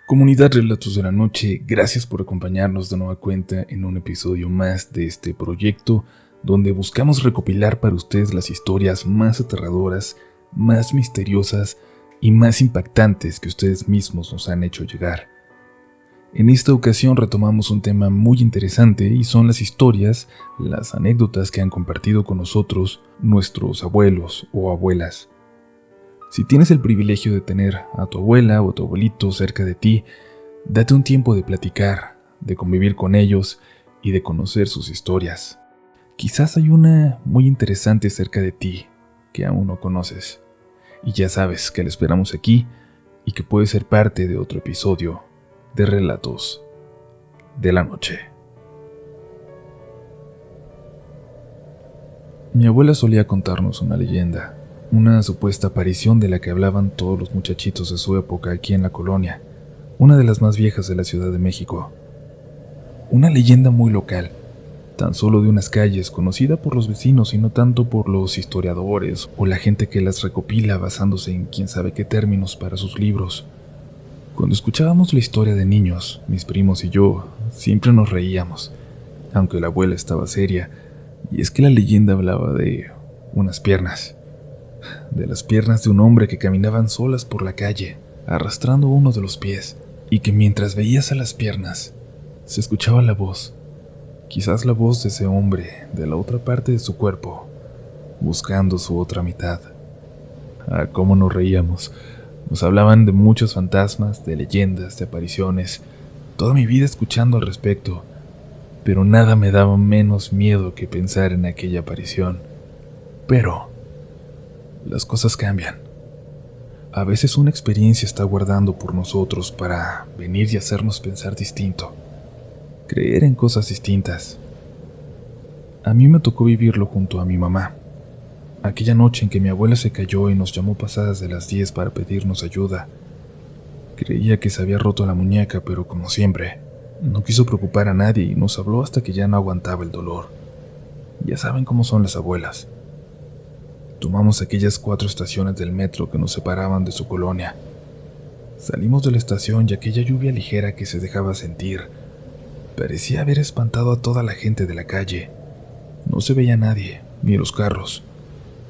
Comunidad Relatos de la Noche, gracias por acompañarnos de nueva cuenta en un episodio más de este proyecto donde buscamos recopilar para ustedes las historias más aterradoras, más misteriosas y más impactantes que ustedes mismos nos han hecho llegar. En esta ocasión retomamos un tema muy interesante y son las historias, las anécdotas que han compartido con nosotros nuestros abuelos o abuelas. Si tienes el privilegio de tener a tu abuela o a tu abuelito cerca de ti, date un tiempo de platicar, de convivir con ellos y de conocer sus historias. Quizás hay una muy interesante cerca de ti que aún no conoces. Y ya sabes que la esperamos aquí y que puede ser parte de otro episodio de Relatos de la Noche. Mi abuela solía contarnos una leyenda. Una supuesta aparición de la que hablaban todos los muchachitos de su época aquí en la colonia, una de las más viejas de la Ciudad de México. Una leyenda muy local, tan solo de unas calles, conocida por los vecinos y no tanto por los historiadores o la gente que las recopila basándose en quién sabe qué términos para sus libros. Cuando escuchábamos la historia de niños, mis primos y yo, siempre nos reíamos, aunque la abuela estaba seria, y es que la leyenda hablaba de unas piernas. De las piernas de un hombre que caminaban solas por la calle, arrastrando uno de los pies, y que mientras veías a las piernas, se escuchaba la voz, quizás la voz de ese hombre de la otra parte de su cuerpo, buscando su otra mitad. Ah, cómo nos reíamos. Nos hablaban de muchos fantasmas, de leyendas, de apariciones, toda mi vida escuchando al respecto, pero nada me daba menos miedo que pensar en aquella aparición. Pero las cosas cambian. A veces una experiencia está guardando por nosotros para venir y hacernos pensar distinto, creer en cosas distintas. A mí me tocó vivirlo junto a mi mamá. Aquella noche en que mi abuela se cayó y nos llamó pasadas de las 10 para pedirnos ayuda. Creía que se había roto la muñeca, pero como siempre, no quiso preocupar a nadie y nos habló hasta que ya no aguantaba el dolor. Ya saben cómo son las abuelas. Tomamos aquellas 4 estaciones del metro que nos separaban de su colonia. Salimos de la estación y aquella lluvia ligera que se dejaba sentir parecía haber espantado a toda la gente de la calle. No se veía nadie, ni los carros.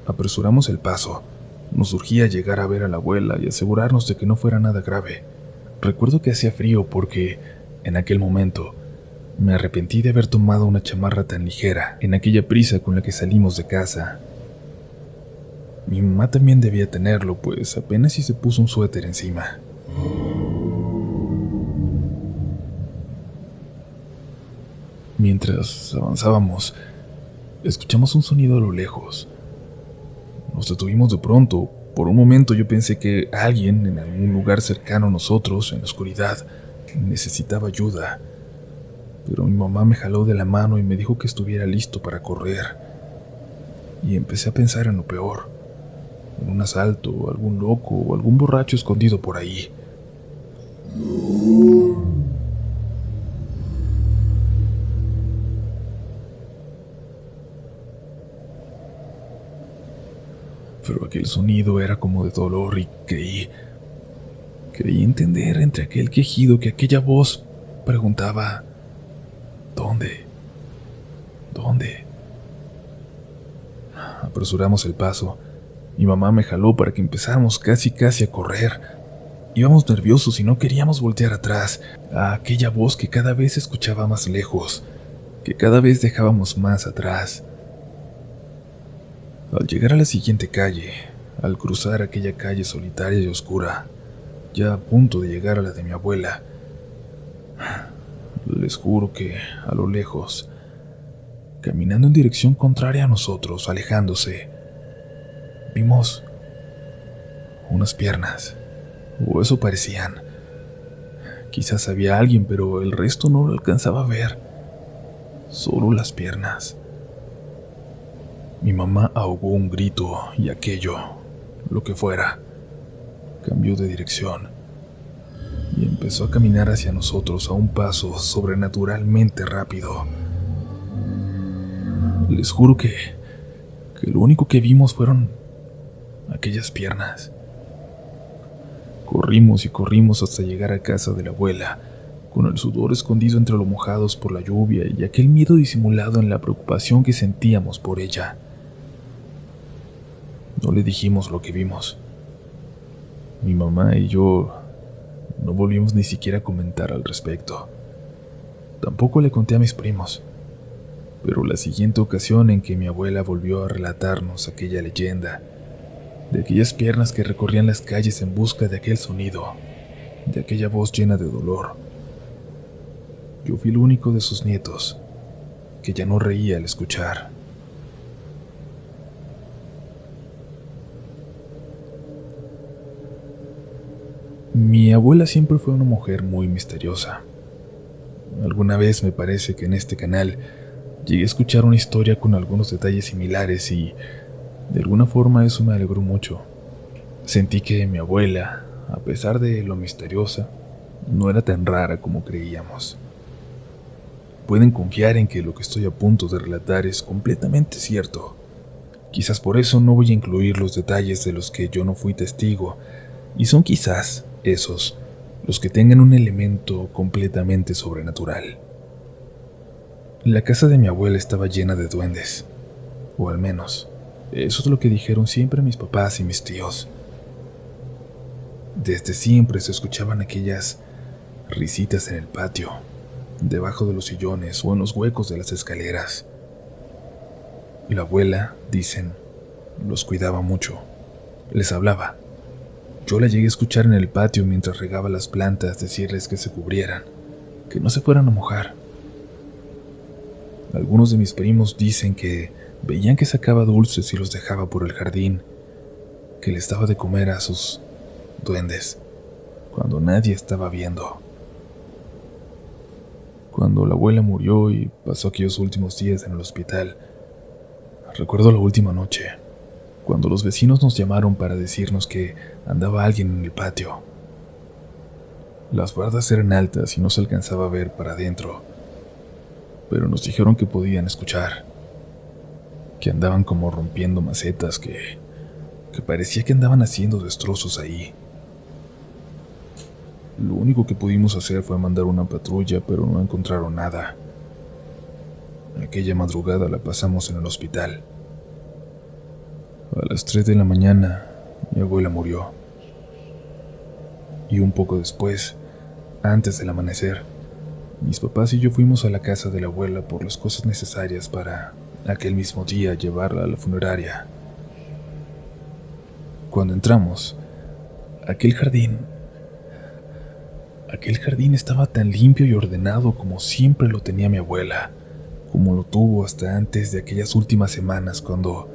Apresuramos el paso. Nos urgía llegar a ver a la abuela y asegurarnos de que no fuera nada grave. Recuerdo que hacía frío porque, en aquel momento, me arrepentí de haber tomado una chamarra tan ligera en aquella prisa con la que salimos de casa. Mi mamá también debía tenerlo, pues apenas si se puso un suéter encima. Mientras avanzábamos, escuchamos un sonido a lo lejos. Nos detuvimos de pronto. Por un momento yo pensé que alguien en algún lugar cercano a nosotros, en la oscuridad, necesitaba ayuda. Pero mi mamá me jaló de la mano y me dijo que estuviera listo para correr. Y empecé a pensar en lo peor. En un asalto, o algún loco, o algún borracho escondido por ahí. Pero aquel sonido era como de dolor y creí entender entre aquel quejido que aquella voz preguntaba: ¿dónde? ¿Dónde? Apresuramos el paso. Mi mamá me jaló para que empezáramos casi a correr. Íbamos nerviosos y no queríamos voltear atrás a aquella voz que cada vez se escuchaba más lejos, que cada vez dejábamos más atrás. Al llegar a la siguiente calle, al cruzar aquella calle solitaria y oscura, ya a punto de llegar a la de mi abuela, les juro que a lo lejos, caminando en dirección contraria a nosotros, alejándose, vimos unas piernas, o eso parecían. Quizás había alguien, pero el resto no lo alcanzaba a ver. Solo las piernas. Mi mamá ahogó un grito y aquello, lo que fuera, cambió de dirección y empezó a caminar hacia nosotros a un paso sobrenaturalmente rápido. Les juro que lo único que vimos fueron aquellas piernas. Corrimos y corrimos hasta llegar a casa de la abuela, con el sudor escondido entre los mojados por la lluvia y aquel miedo disimulado en la preocupación que sentíamos por ella. No le dijimos lo que vimos. Mi mamá y yo no volvimos ni siquiera a comentar al respecto. Tampoco le conté a mis primos, pero la siguiente ocasión en que mi abuela volvió a relatarnos aquella leyenda, de aquellas piernas que recorrían las calles en busca de aquel sonido, de aquella voz llena de dolor, yo fui el único de sus nietos que ya no reía al escuchar. Mi abuela siempre fue una mujer muy misteriosa. Alguna vez me parece que en este canal llegué a escuchar una historia con algunos detalles similares y, de alguna forma, eso me alegró mucho. Sentí que mi abuela, a pesar de lo misteriosa, no era tan rara como creíamos. Pueden confiar en que lo que estoy a punto de relatar es completamente cierto. Quizás por eso no voy a incluir los detalles de los que yo no fui testigo, y son quizás esos los que tengan un elemento completamente sobrenatural. La casa de mi abuela estaba llena de duendes, o al menos, eso es lo que dijeron siempre mis papás y mis tíos. Desde siempre se escuchaban aquellas risitas en el patio, debajo de los sillones o en los huecos de las escaleras. La abuela, dicen, los cuidaba mucho, les hablaba. Yo la llegué a escuchar en el patio mientras regaba las plantas decirles que se cubrieran, que no se fueran a mojar. Algunos de mis primos dicen que veían que sacaba dulces y los dejaba por el jardín, que les daba de comer a sus duendes, cuando nadie estaba viendo. Cuando la abuela murió y pasó aquellos últimos días en el hospital, recuerdo la última noche, cuando los vecinos nos llamaron para decirnos que andaba alguien en el patio. Las bardas eran altas y no se alcanzaba a ver para adentro, pero nos dijeron que podían escuchar, que andaban como rompiendo macetas, que parecía que andaban haciendo destrozos ahí. Lo único que pudimos hacer fue mandar una patrulla, pero no encontraron nada. Aquella madrugada la pasamos en el hospital. A las 3 de la mañana, mi abuela murió. Y un poco después, antes del amanecer, mis papás y yo fuimos a la casa de la abuela por las cosas necesarias para aquel mismo día llevarla a la funeraria. Cuando entramos, aquel jardín estaba tan limpio y ordenado como siempre lo tenía mi abuela, como lo tuvo hasta antes de aquellas últimas semanas cuando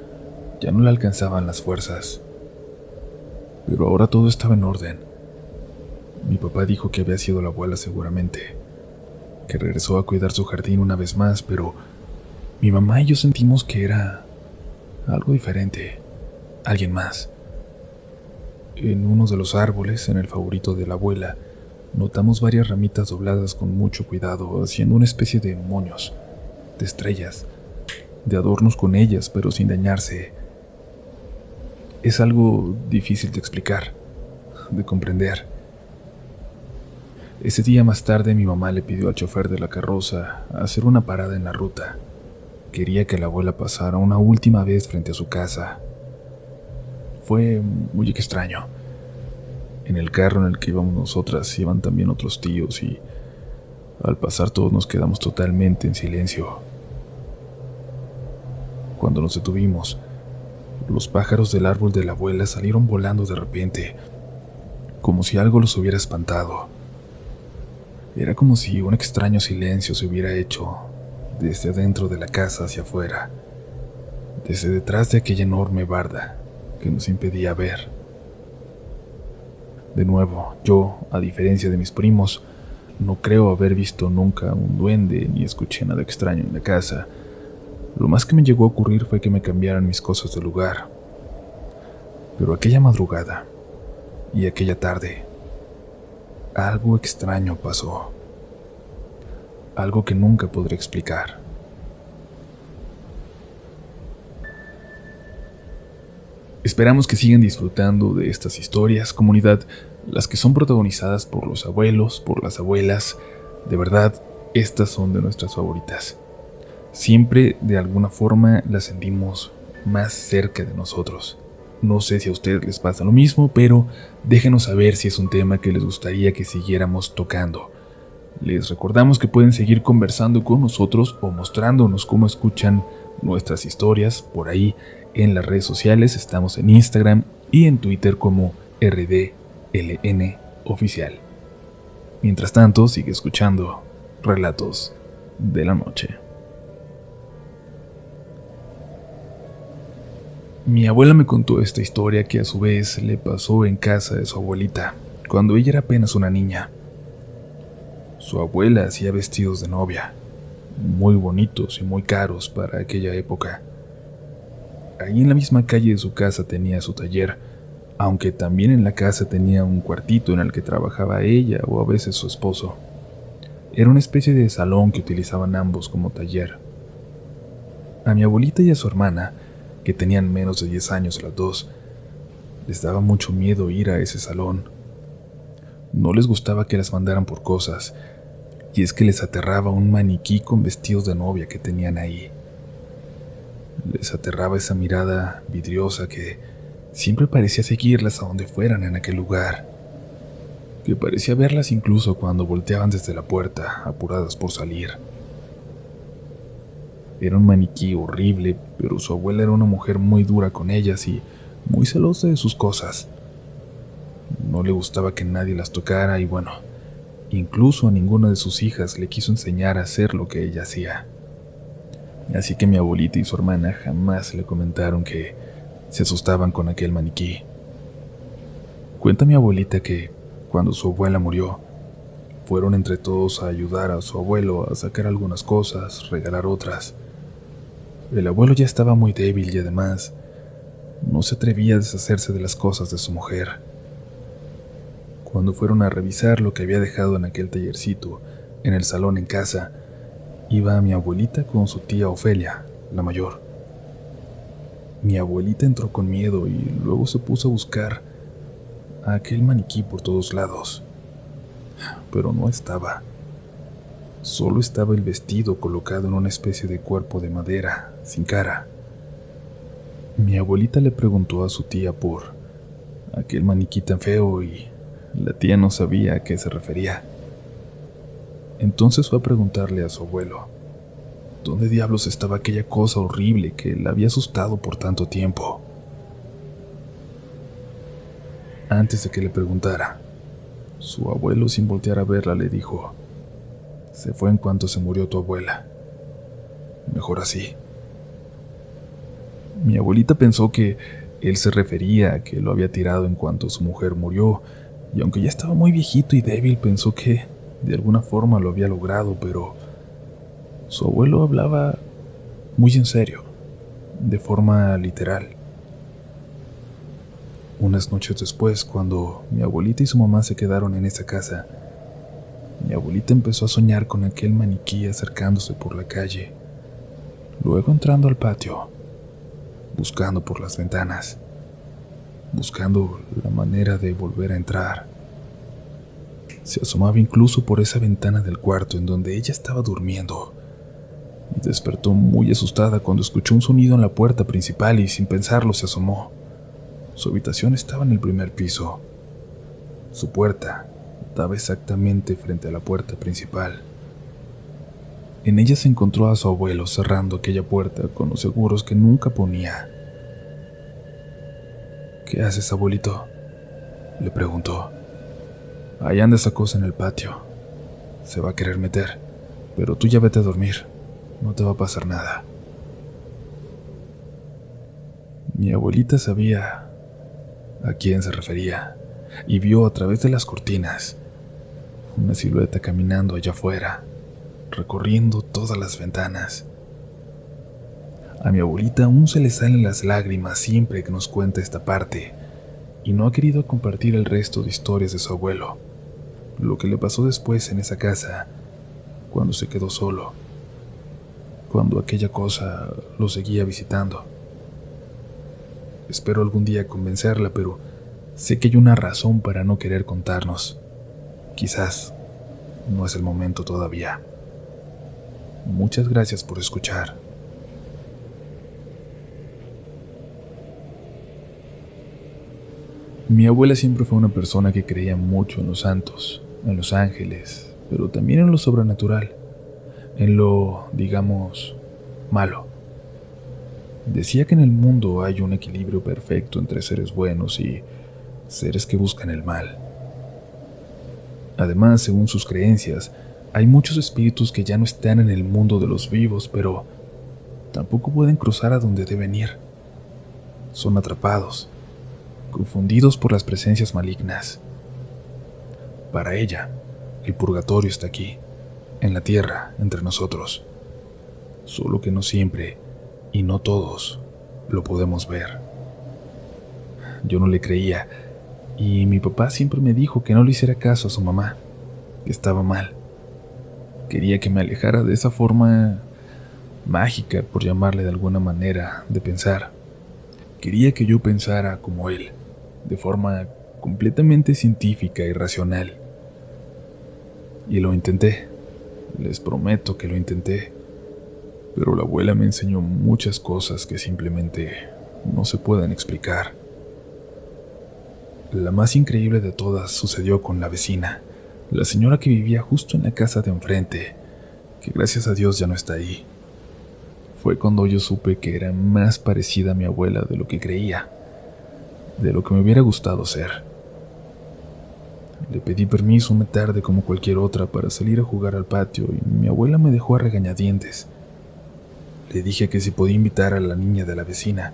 ya no le alcanzaban las fuerzas. Pero ahora todo estaba en orden. Mi papá dijo que había sido la abuela seguramente, que regresó a cuidar su jardín una vez más, pero mi mamá y yo sentimos que era algo diferente, alguien más. En uno de los árboles, en el favorito de la abuela, notamos varias ramitas dobladas con mucho cuidado, haciendo una especie de moños, de estrellas, de adornos con ellas, pero sin dañarse. Es algo difícil de explicar, de comprender. Ese día más tarde mi mamá le pidió al chofer de la carroza hacer una parada en la ruta. Quería que la abuela pasara una última vez frente a su casa. Fue muy extraño. En el carro en el que íbamos nosotras iban también otros tíos y al pasar todos nos quedamos totalmente en silencio. Cuando nos detuvimos, los pájaros del árbol de la abuela salieron volando de repente, como si algo los hubiera espantado. Era como si un extraño silencio se hubiera hecho desde adentro de la casa hacia afuera, desde detrás de aquella enorme barda que nos impedía ver. De nuevo, yo, a diferencia de mis primos, no creo haber visto nunca un duende ni escuché nada extraño en la casa. Lo más que me llegó a ocurrir fue que me cambiaran mis cosas de lugar. Pero aquella madrugada y aquella tarde, algo extraño pasó. Algo que nunca podré explicar. Esperamos que sigan disfrutando de estas historias, comunidad, las que son protagonizadas por los abuelos, por las abuelas. De verdad, estas son de nuestras favoritas. Siempre, de alguna forma, las sentimos más cerca de nosotros. No sé si a ustedes les pasa lo mismo, pero déjenos saber si es un tema que les gustaría que siguiéramos tocando. Les recordamos que pueden seguir conversando con nosotros o mostrándonos cómo escuchan nuestras historias por ahí en las redes sociales. Estamos en Instagram y en Twitter como RDLN Oficial. Mientras tanto, sigue escuchando Relatos de la Noche. Mi abuela me contó esta historia que a su vez le pasó en casa de su abuelita, cuando ella era apenas una niña. Su abuela hacía vestidos de novia, muy bonitos y muy caros para aquella época. Ahí en la misma calle de su casa tenía su taller, aunque también en la casa tenía un cuartito en el que trabajaba ella o a veces su esposo. Era una especie de salón que utilizaban ambos como taller. A mi abuelita y a su hermana, que tenían menos de 10 años las dos, les daba mucho miedo ir a ese salón. No les gustaba que las mandaran por cosas, y es que les aterraba un maniquí con vestidos de novia que tenían ahí. Les aterraba esa mirada vidriosa que siempre parecía seguirlas a donde fueran en aquel lugar, que parecía verlas incluso cuando volteaban desde la puerta, apuradas por salir. Era un maniquí horrible, pero su abuela era una mujer muy dura con ellas y muy celosa de sus cosas. No le gustaba que nadie las tocara y bueno, incluso a ninguna de sus hijas le quiso enseñar a hacer lo que ella hacía. Así que mi abuelita y su hermana jamás le comentaron que se asustaban con aquel maniquí. Cuenta mi abuelita que, cuando su abuela murió, fueron entre todos a ayudar a su abuelo a sacar algunas cosas, regalar otras. El abuelo ya estaba muy débil y además no se atrevía a deshacerse de las cosas de su mujer. Cuando fueron a revisar lo que había dejado en aquel tallercito, en el salón en casa, iba mi abuelita con su tía Ofelia, la mayor. Mi abuelita entró con miedo y luego se puso a buscar a aquel maniquí por todos lados. Pero no estaba. Solo estaba el vestido colocado en una especie de cuerpo de madera, sin cara. Mi abuelita le preguntó a su tía por aquel maniquí tan feo y la tía no sabía a qué se refería. Entonces fue a preguntarle a su abuelo dónde diablos estaba aquella cosa horrible que la había asustado por tanto tiempo. Antes de que le preguntara, su abuelo, sin voltear a verla, le dijo: «Se fue en cuanto se murió tu abuela. Mejor así». Mi abuelita pensó que él se refería a que lo había tirado en cuanto su mujer murió, y aunque ya estaba muy viejito y débil, pensó que de alguna forma lo había logrado, pero su abuelo hablaba muy en serio, de forma literal. Unas noches después, cuando mi abuelita y su mamá se quedaron en esa casa, mi abuelita empezó a soñar con aquel maniquí acercándose por la calle, luego entrando al patio, buscando por las ventanas, buscando la manera de volver a entrar. Se asomaba incluso por esa ventana del cuarto en donde ella estaba durmiendo, y despertó muy asustada cuando escuchó un sonido en la puerta principal y sin pensarlo se asomó. Su habitación estaba en el primer piso. Su puerta daba exactamente frente a la puerta principal. En ella se encontró a su abuelo cerrando aquella puerta con los seguros que nunca ponía. «¿Qué haces, abuelito?», le preguntó. «Ahí anda esa cosa en el patio. Se va a querer meter, pero tú ya vete a dormir. No te va a pasar nada». Mi abuelita sabía a quién se refería y vio a través de las cortinas una silueta caminando allá afuera, recorriendo todas las ventanas. A mi abuelita aún se le salen las lágrimas siempre que nos cuenta esta parte, y no ha querido compartir el resto de historias de su abuelo, lo que le pasó después en esa casa, cuando se quedó solo, cuando aquella cosa lo seguía visitando. Espero algún día convencerla, pero sé que hay una razón para no querer contarnos. Quizás no es el momento todavía. Muchas gracias por escuchar. Mi abuela siempre fue una persona que creía mucho en los santos, en los ángeles, pero también en lo sobrenatural, en lo, digamos, malo. Decía que en el mundo hay un equilibrio perfecto entre seres buenos y seres que buscan el mal. Además, según sus creencias, hay muchos espíritus que ya no están en el mundo de los vivos, pero tampoco pueden cruzar a donde deben ir. Son atrapados, confundidos por las presencias malignas. Para ella, el purgatorio está aquí, en la tierra, entre nosotros. Solo que no siempre, y no todos, lo podemos ver. Yo no le creía, y mi papá siempre me dijo que no le hiciera caso a su mamá, que estaba mal. Quería que me alejara de esa forma mágica, por llamarle de alguna manera, de pensar. Quería que yo pensara como él, de forma completamente científica y racional. Y lo intenté, les prometo que lo intenté, pero la abuela me enseñó muchas cosas que simplemente no se pueden explicar. La más increíble de todas sucedió con la vecina, la señora que vivía justo en la casa de enfrente, que gracias a Dios ya no está ahí. Fue cuando yo supe que era más parecida a mi abuela de lo que creía, de lo que me hubiera gustado ser. Le pedí permiso una tarde como cualquier otra para salir a jugar al patio y mi abuela me dejó a regañadientes. Le dije que si podía invitar a la niña de la vecina.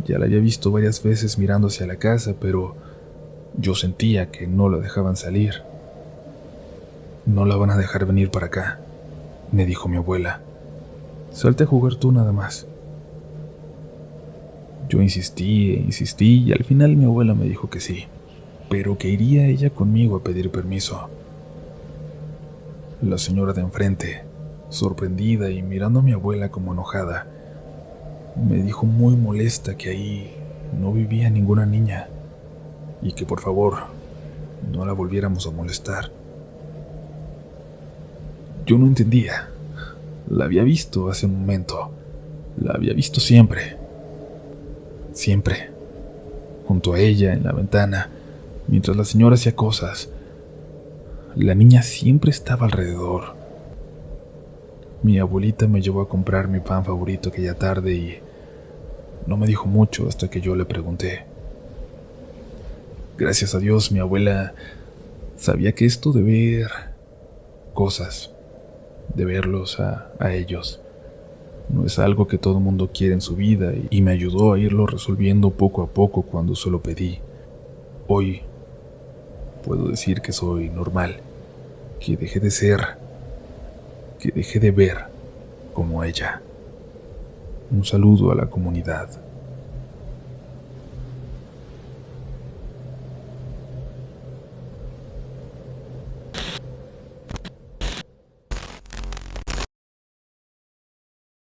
Ya la había visto varias veces mirando hacia la casa, pero yo sentía que no la dejaban salir. No la van a dejar venir para acá, me dijo mi abuela. Salte a jugar tú nada más. Yo insistí e insistí y al final mi abuela me dijo que sí, pero que iría ella conmigo a pedir permiso. La señora de enfrente, sorprendida y mirando a mi abuela como enojada, me dijo muy molesta que ahí no vivía ninguna niña y que por favor no la volviéramos a molestar. Yo no entendía. La había visto hace un momento. La había visto siempre. Siempre. Junto a ella, en la ventana, mientras la señora hacía cosas. La niña siempre estaba alrededor. Mi abuelita me llevó a comprar mi pan favorito aquella tarde y no me dijo mucho hasta que yo le pregunté. Gracias a Dios, mi abuela sabía que esto de ver cosas, de verlos a ellos, no es algo que todo mundo quiere en su vida y me ayudó a irlo resolviendo poco a poco cuando se lo pedí. Hoy puedo decir que soy normal, que dejé de ser, que dejé de ver como ella. Un saludo a la comunidad.